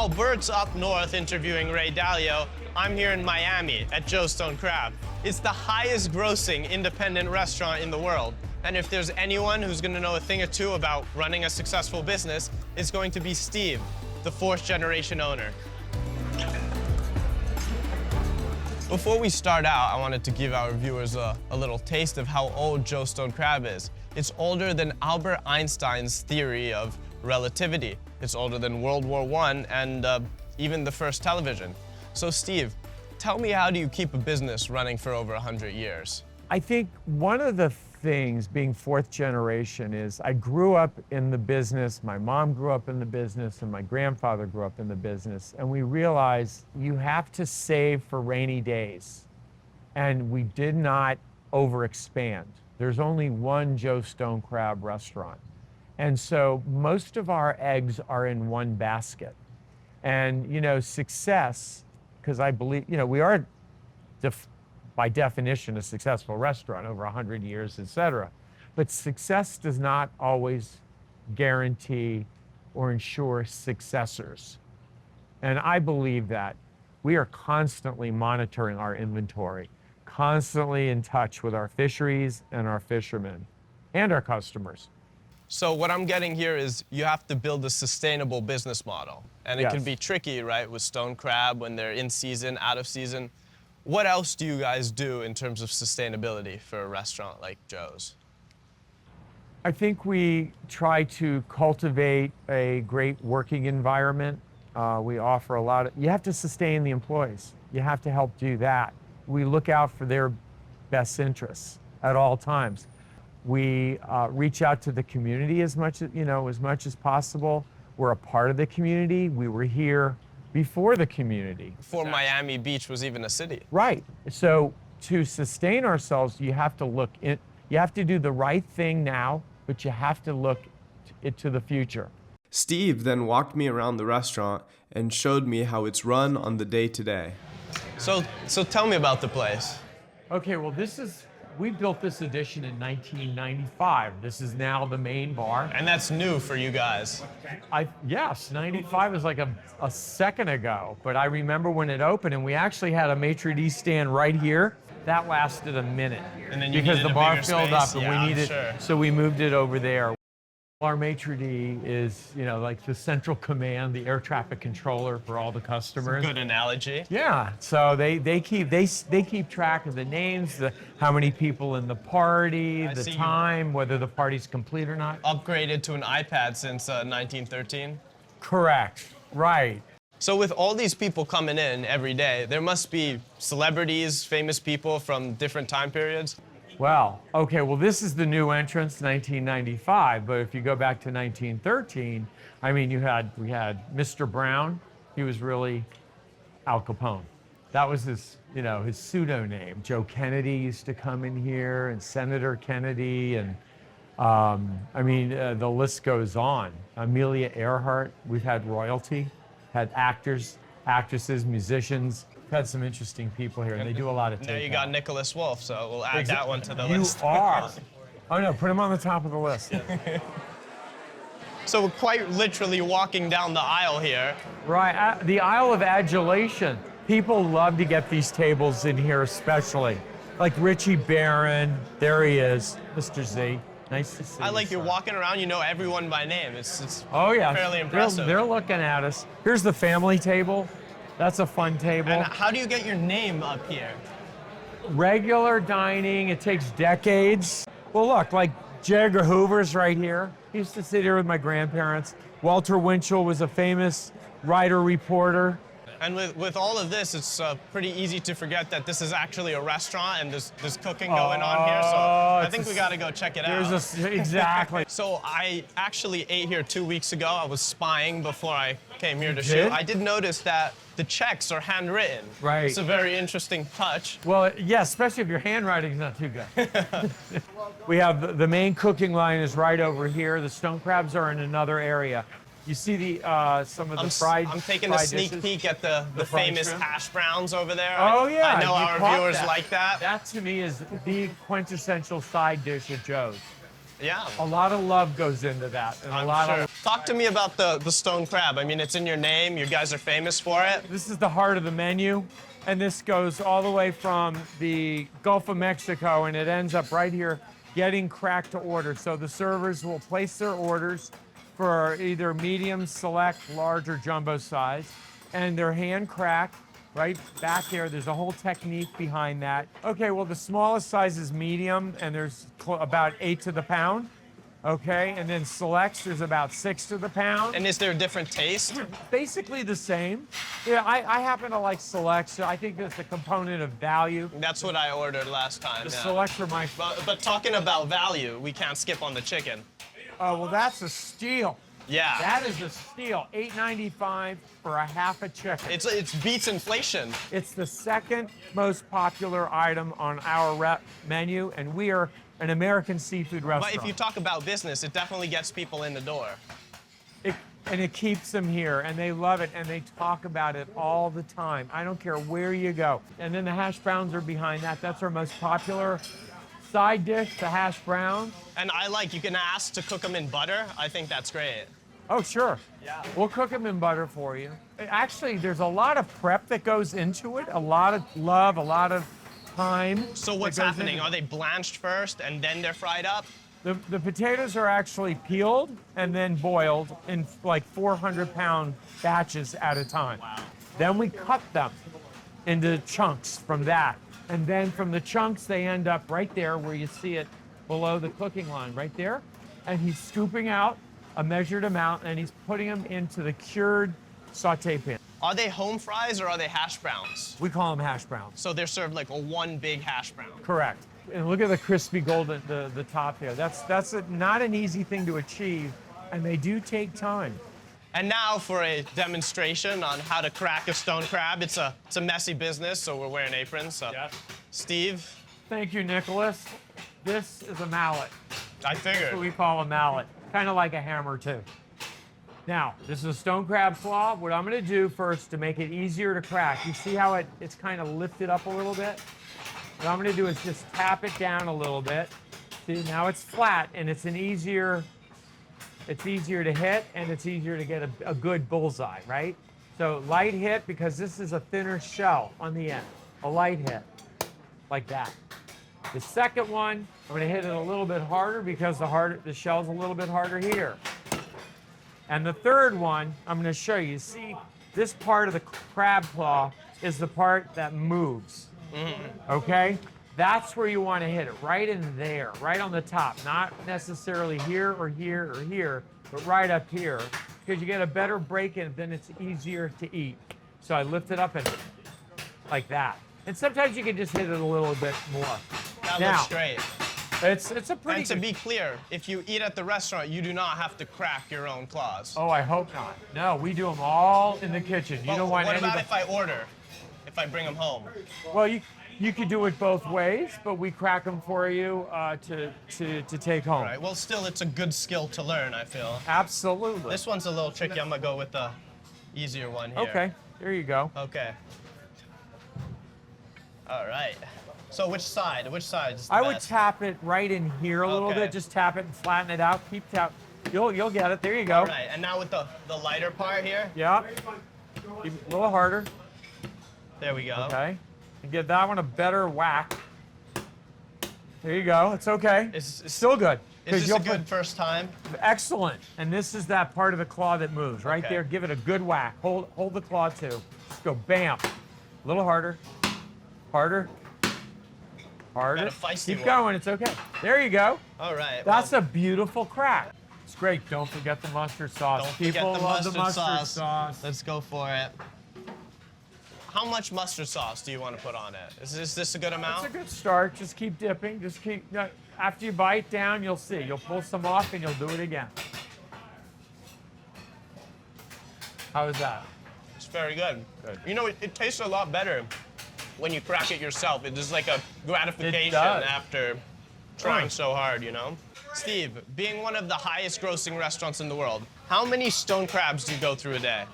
While Burt's up north interviewing Ray Dalio, I'm here in Miami at Joe's Stone Crab. It's the highest grossing independent restaurant in the world. And if there's anyone who's gonna know a thing or two about running a successful business, it's going to be Steve, the fourth generation owner. Before we start out, I wanted to give our viewers a little taste of how old Joe's Stone Crab is. It's older than Albert Einstein's theory of relativity. It's older than World War I and even the first television. So Steve, tell me, how do you keep a business running for over 100 years? I think one of the things, being fourth generation, is I grew up in the business, my mom grew up in the business, and my grandfather grew up in the business, and we realized you have to save for rainy days. And we did not overexpand. There's only one Joe Stone Crab restaurant. And so most of our eggs are in one basket. And, you know, success, because I believe, you know, we are by definition a successful restaurant over 100 years, et cetera. But success does not always guarantee or ensure successors. And I believe that we are constantly monitoring our inventory, constantly in touch with our fisheries and our fishermen and our customers. So what I'm getting here is you have to build a sustainable business model. And it Yes. can be tricky, right, with stone crab when they're in season, out of season. What else do you guys do in terms of sustainability for a restaurant like Joe's? I think we try to cultivate a great working environment. We offer a lot of, you have to sustain the employees. You have to help do that. We look out for their best interests at all times. We reach out to the community as much as possible. We're a part of the community. We were here before the community. Before Miami Beach was even a city. Right. So to sustain ourselves, you have to look in, you have to do the right thing now, but you have to look to the future. Steve then walked me around the restaurant and showed me how it's run on the day-to-day. So tell me about the place. Okay, well we built this addition in 1995. This is now the main bar. And that's new for you guys. Yes, 95 is like a second ago, but I remember when it opened and we actually had a maitre d' stand right here. That lasted a minute. And then you because needed the a bar bigger filled space? up and Yeah, we needed, sure. so we moved it over there. Our maitre d' is, you know, like the central command, the air traffic controller for all the customers. Good analogy. Yeah, so they keep track of the names, how many people in the party, the see you- time, whether the party's complete or not. Upgraded to an iPad since 1913. Correct, right. So with all these people coming in every day, there must be celebrities, famous people from different time periods. Well, okay, well this is the new entrance, 1995, but if you go back to 1913, I mean, we had Mr. Brown. He was really Al Capone. That was his, you know, his pseudo name. Joe Kennedy used to come in here, and Senator Kennedy, and I mean, the list goes on. Amelia Earhart, we've had royalty, had actors, actresses, musicians. We've had some interesting people here, and they do a lot of takeout. Now you got Nicholas Wolf, so we'll add that one to the list. You are. Oh no, put him on the top of the list. So we're quite literally walking down the aisle here. Right, the aisle of adulation. People love to get these tables in here especially. Like Richie Barron, there he is, Mr. Z. Nice to see you. I like you're sir. walking around, you know everyone by name. It's Oh yeah, fairly impressive. They're looking at us. Here's the family table. That's a fun table. And how do you get your name up here? Regular dining, it takes decades. Well look, like J. Edgar Hoover's right here. He used to sit here with my grandparents. Walter Winchell was a famous writer, reporter. And with all of this, it's pretty easy to forget that this is actually a restaurant and there's cooking going on here. So I think we got to go check it out. Exactly. So I actually ate here 2 weeks ago. I was spying before I came here to shoot. did? I did notice that the checks are handwritten. Right. It's a very interesting touch. Well, yeah, especially if your handwriting's not too good. We have the main cooking line is right over here. The stone crabs are in another area. You see the some of the fried. I'm taking a sneak dishes? peek at the fried famous shrimp? hash browns over there. Oh yeah, I know you our caught viewers that. like that. That to me is the quintessential side dish at Joe's. Yeah. A lot of love goes into that. And a I'm lot sure. of, Talk to me about the stone crab. I mean, it's in your name. You guys are famous for it. this is the heart of the menu. And this goes all the way from the Gulf of Mexico, and it ends up right here getting cracked to order. So the servers will place their orders for either medium, select, large, or jumbo size. And they're hand cracked right back there. There's a whole technique behind that. Okay, well, the smallest size is medium, and there's about 8 to the pound. Okay, and then selects, there's about 6 to the pound. And is there a different taste? Basically the same. Yeah, I happen to like selects. So I think that's a component of value. That's what I ordered last time. The Yeah. selects are my. But talking about value, we can't skip on the chicken. Oh, well, that's a steal. Yeah. That is a steal. $8.95 for a half a chicken. It's beats inflation. It's the second most popular item on our menu, and we are an American seafood restaurant. But if you talk about business, it definitely gets people in the door. And it keeps them here, and they love it, and they talk about it all the time. I don't care where you go. And then the hash browns are behind that. That's our most popular side dish, the hash browns. And you can ask to cook them in butter. I think that's great. Oh, sure. Yeah. We'll cook them in butter for you. Actually, there's a lot of prep that goes into it, a lot of love, a lot of time. So what's that goes happening? into it. Are they blanched first and then they're fried up? The potatoes are actually peeled and then boiled in like 400-pound batches at a time. Wow. Then we cut them into chunks from that. And then from the chunks, they end up right there where you see it below the cooking line, right there. And he's scooping out a measured amount, and he's putting them into the cured saute pan. Are they home fries or are they hash browns? We call them hash browns. So they're served like a one big hash brown. Correct. And look at the crispy golden, the top there. That's not an easy thing to achieve, and they do take time. And now for a demonstration on how to crack a stone crab. It's a messy business, so we're wearing aprons. So, Yes. Steve, Thank you, Nicholas. This is a mallet. I That's what figured. we call a mallet. Kind of like a hammer, too. Now, this is a stone crab claw. What I'm going to do first to make it easier to crack, you see how it's kind of lifted up a little bit? What I'm going to do is just tap it down a little bit. See, now it's flat, and it's easier to hit, and it's easier to get a good bullseye, right? So light hit, because this is a thinner shell on the end. A light hit, like that. The second one, I'm going to hit it a little bit harder because the shell's a little bit harder here. And the third one, I'm going to show you. See, this part of the crab claw is the part that moves. Okay? That's where you want to hit it, right in there, right on the top. Not necessarily here or here or here, but right up here, because you get a better break in, then it's easier to eat. So I lift it up and like that. And sometimes you can just hit it a little bit more. That Now, looks great. It's a pretty And to good- be clear, if you eat at the restaurant, you do not have to crack your own claws. Oh, I hope not. No, we do them all in the kitchen. You Well, don't want what anybody. about if I order? If I bring them home? Well, you could do it both ways, but we crack them for you to take home. Right. Well, still, it's a good skill to learn, I feel. Absolutely. This one's a little tricky. I'm going to go with the easier one here. Okay, there you go. Okay. All right. So which side? Which side is the I would best? tap it right in here a little Okay. bit. Just tap it and flatten it out. Keep tap. You'll get it. There you go. All right. And now with the lighter part here. Yeah. Keep it a little harder. There we go. Okay. And give that one a better whack. There you go. It's okay. Is Still good. Is 'Cause this you'll a good first time? Excellent. And this is that part of the claw that moves. Right Okay. there. Give it a good whack. Hold the claw too. Just go bam. A little harder. Harder. Harder. Got a feisty Keep one. going. It's okay. There you go. All right. That's well, a beautiful crack. It's great. Don't forget the mustard sauce. don't People forget the love mustard, the mustard sauce. Let's go for it. How much mustard sauce do you want to put on it? Is this a good amount? It's a good start. Just keep dipping. Just keep. No, after you bite down, you'll see. You'll pull some off and you'll do it again. How is that? It's very good. Good. You know, it tastes a lot better when you crack it yourself. It is like a gratification does. after trying Mm. so hard, you know? Steve, being one of the highest grossing restaurants in the world, how many stone crabs do you go through a day?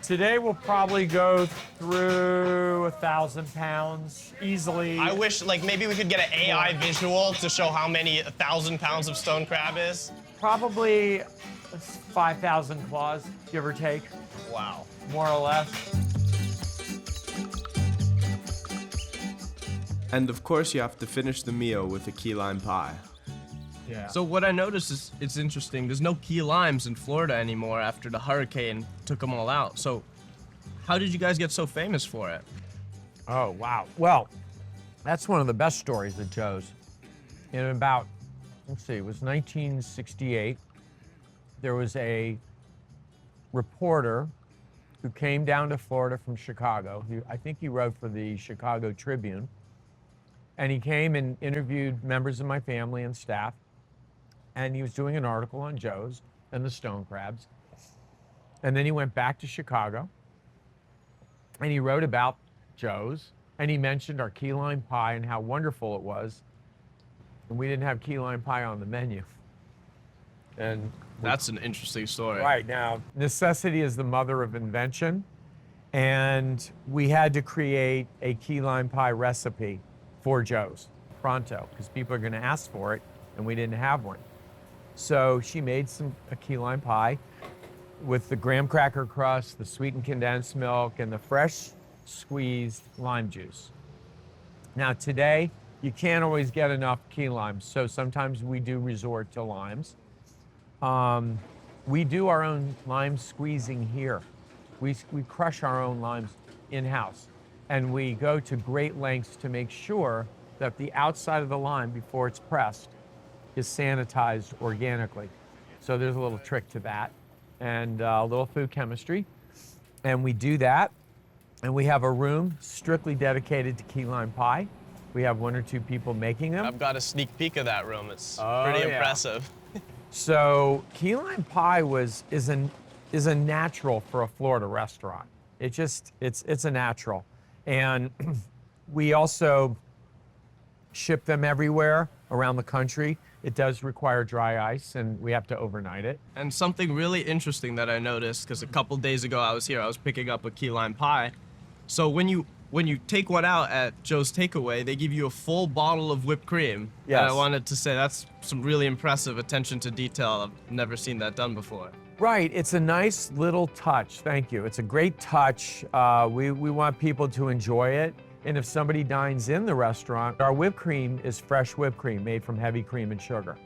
Today we'll probably go through 1,000 pounds easily. I wish, like, maybe we could get an AI visual to show how many 1,000 pounds of stone crab is. Probably 5,000 claws, give or take, Wow. more or less. And of course, you have to finish the meal with a key lime pie. Yeah. So what I noticed is, it's interesting, there's no key limes in Florida anymore after the hurricane took them all out. So how did you guys get so famous for it? Oh, wow. Well, that's one of the best stories of Joe's. In about, let's see, it was 1968. There was a reporter who came down to Florida from Chicago. I think he wrote for the Chicago Tribune. And he came and interviewed members of my family and staff. And he was doing an article on Joe's and the stone crabs. And then he went back to Chicago and he wrote about Joe's, and he mentioned our key lime pie and how wonderful it was. And we didn't have key lime pie on the menu. And That's an interesting story. right now, necessity is the mother of invention. And we had to create a key lime pie recipe for Joe's pronto, because people are going to ask for it, and we didn't have one. So she made a key lime pie with the graham cracker crust, the sweetened condensed milk, and the fresh squeezed lime juice. Now today, you can't always get enough key limes, so sometimes we do resort to limes. We do our own lime squeezing here. We crush our own limes in-house, and we go to great lengths to make sure that the outside of the lime, before it's pressed, is sanitized organically. So there's a little trick to that, and a little food chemistry. And we do that, and we have a room strictly dedicated to key lime pie. We have 1 or 2 people making them. I've got a sneak peek of that room. It's Oh, pretty yeah. impressive. So key lime pie is a natural for a Florida restaurant. It's a natural. And we also ship them everywhere around the country. It does require dry ice, and we have to overnight it. And something really interesting that I noticed, because a couple days ago I was picking up a key lime pie. So when you take one out at Joe's Takeaway, they give you a full bottle of whipped cream. Yes. And I wanted to say that's some really impressive attention to detail. I've never seen that done before. Right, it's a nice little touch. Thank you. It's a great touch. We want people to enjoy it. And if somebody dines in the restaurant, our whipped cream is fresh whipped cream made from heavy cream and sugar.